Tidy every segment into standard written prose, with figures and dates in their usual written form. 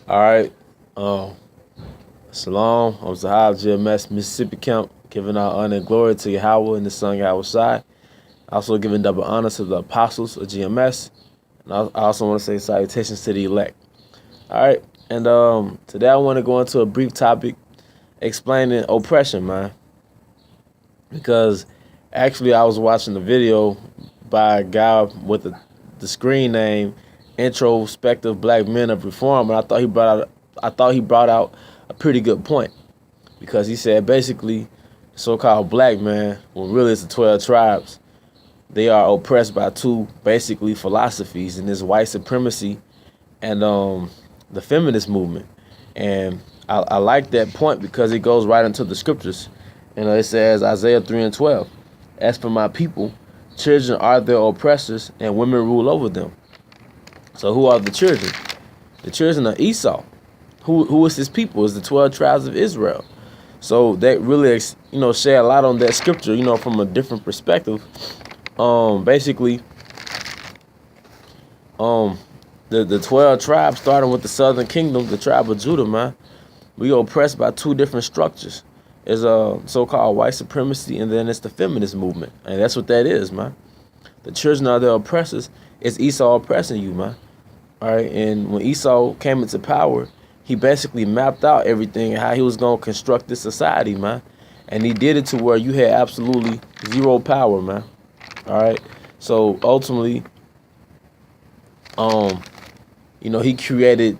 All right. Um, Shalom. I'm Zahab GMS, Mississippi Camp, giving our honor and glory to Yahweh and the Son Yahweh Shai. Also giving double honor to the apostles of GMS. And I also want to say salutations to the elect. All right. And today I want to go into a brief topic explaining oppression, man. Because actually I was watching the video by a guy with the screen name Introspective Black Men of Reform, and I thought he brought out a pretty good point because he said basically so-called black man, when really it's the 12 tribes, they are oppressed by two basically philosophies, and this white supremacy and the feminist movement. And I like that point because it goes right into the scriptures. It says Isaiah 3 and 12, as for my people, children are their oppressors and women rule over them. So who are the children? The children of Esau. Who is his people? Is the 12 tribes of Israel. So that really, shed a lot on that scripture, from a different perspective. Basically, the 12 tribes, starting with the southern kingdom, the tribe of Judah, man, we are oppressed by two different structures. It's a so-called white supremacy, and then it's the feminist movement, and that's what that is, man. The children are their oppressors. It's Esau oppressing you, man. All right, and when Esau came into power, he basically mapped out everything and how he was gonna construct this society, man. And he did it to where you had absolutely zero power, man. All right. So ultimately, he created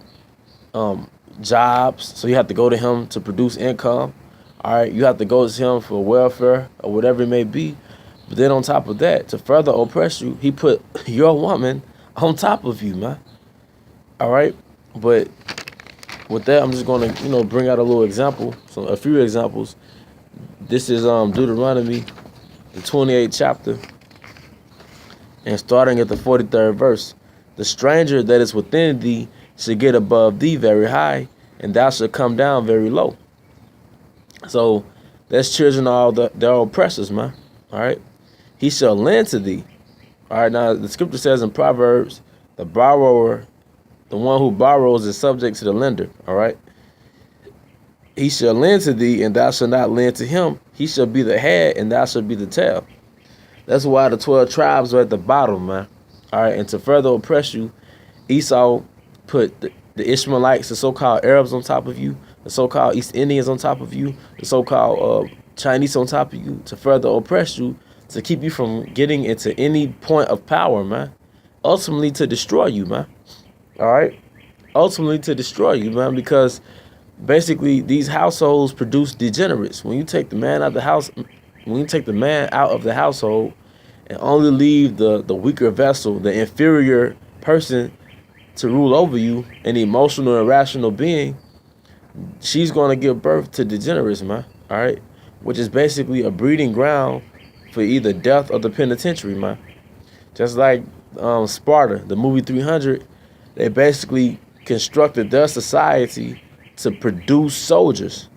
jobs. So you have to go to him to produce income. All right. You have to go to him for welfare or whatever it may be. But then on top of that, to further oppress you, he put your woman on top of you, man. All right. But with that, I'm just gonna, bring out a little example, so a few examples. This is Deuteronomy, the 28th chapter, and starting at the 43rd verse. The stranger that is within thee shall get above thee very high, and thou shalt come down very low. So that's children of all their oppressors, man. All right. He shall lend to thee. All right. Now the scripture says in Proverbs, the borrower, the one who borrows, is subject to the lender. All right. He shall lend to thee, and thou shalt not lend to him. He shall be the head, and thou shalt be the tail. That's why the 12 tribes are at the bottom, man. All right. And to further oppress you, Esau put the Ishmaelites, the so-called Arabs, on top of you, the so-called East Indians on top of you, the so-called Chinese on top of you, to further oppress you, to keep you from getting into any point of power, man. Ultimately to destroy you, man. All right. Ultimately to destroy you, man, because basically these households produce degenerates. When you take the man out of the house, when you take the man out of the household and only leave the weaker vessel, the inferior person, to rule over you, an emotional and rational being, she's going to give birth to degenerates, man. All right. Which is basically a breeding ground for either death or the penitentiary, man. Just like Sparta, the movie 300, they basically constructed their society to produce soldiers.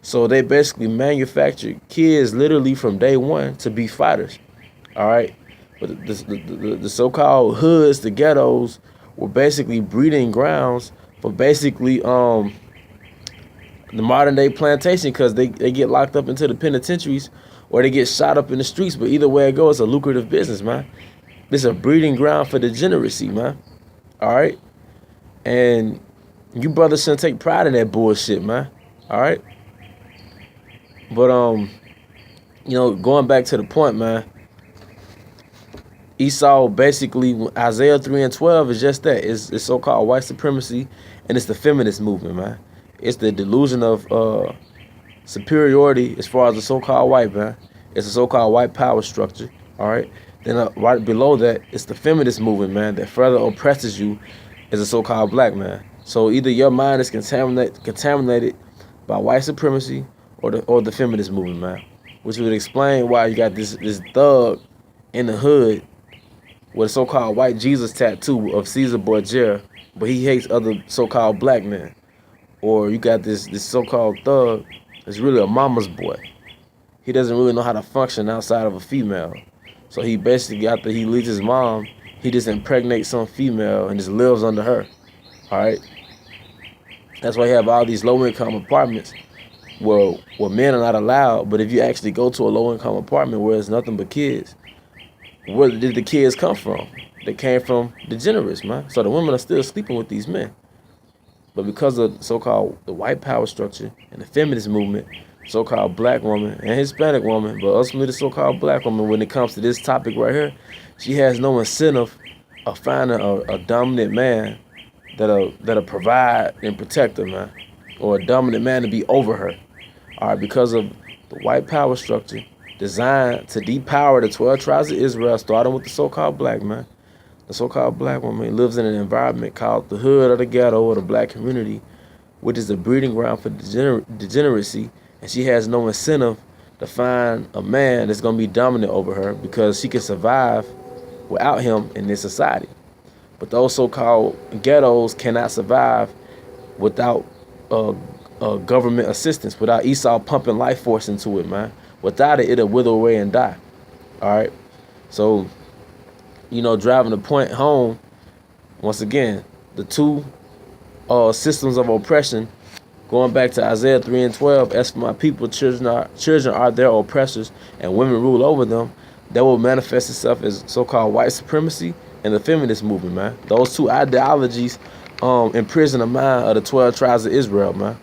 So they basically manufactured kids literally from day one to be fighters. All right. But the so-called hoods, the ghettos, were basically breeding grounds for basically the modern day plantation, because they get locked up into the penitentiaries or they get shot up in the streets. But either way it goes, it's a lucrative business, man. This is a breeding ground for degeneracy, man. All right. And you brothers shouldn't take pride in that bullshit, man. All right. But going back to the point, man. Esau basically, Isaiah 3 and 12 is just that. It's so-called white supremacy, and it's the feminist movement, man. It's the delusion of superiority as far as the so-called white, man. It's a so-called white power structure, all right? Then right below that, it's the feminist movement, man, that further oppresses you as a so-called black man. So either your mind is contaminated by white supremacy or the feminist movement, man, which would explain why you got this thug in the hood with a so-called white Jesus tattoo of Caesar Borgia, but he hates other so-called black men. Or you got this so-called thug that's really a mama's boy. He doesn't really know how to function outside of a female. So he basically, after he leaves his mom, he just impregnates some female and just lives under her. All right. That's why you have all these low income apartments where men are not allowed. But if you actually go to a low income apartment where it's nothing but kids, where did the kids come from? They came from degenerates, man. So the women are still sleeping with these men. But because of so-called the white power structure and the feminist movement, so-called black woman and Hispanic woman, but ultimately the so-called black woman, when it comes to this topic right here, she has no incentive of finding a dominant man that'll provide and protect her, man, or a dominant man to be over her. All right, because of the white power structure designed to depower the 12 tribes of Israel, starting with the so-called black man. The so-called black woman lives in an environment called the hood or the ghetto or the black community, which is a breeding ground for degeneracy, and she has no incentive to find a man that's going to be dominant over her because she can survive without him in this society. But those so-called ghettos cannot survive without government assistance, without Esau pumping life force into it, man. Without it, it'll wither away and die. All right? So, driving the point home, once again, the two systems of oppression, going back to Isaiah 3 and 12, as for my people, children are their oppressors, and women rule over them. That will manifest itself as so-called white supremacy and the feminist movement, man. Those two ideologies imprison the mind of the 12 tribes of Israel, man.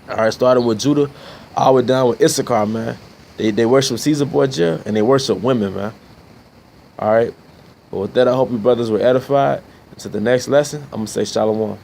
All right, starting with Judah, all the way down with Issachar, man. They worship Caesar Borgia and they worship women, man. All right. But with that, I hope you brothers were edified. Until the next lesson, I'm going to say shalom.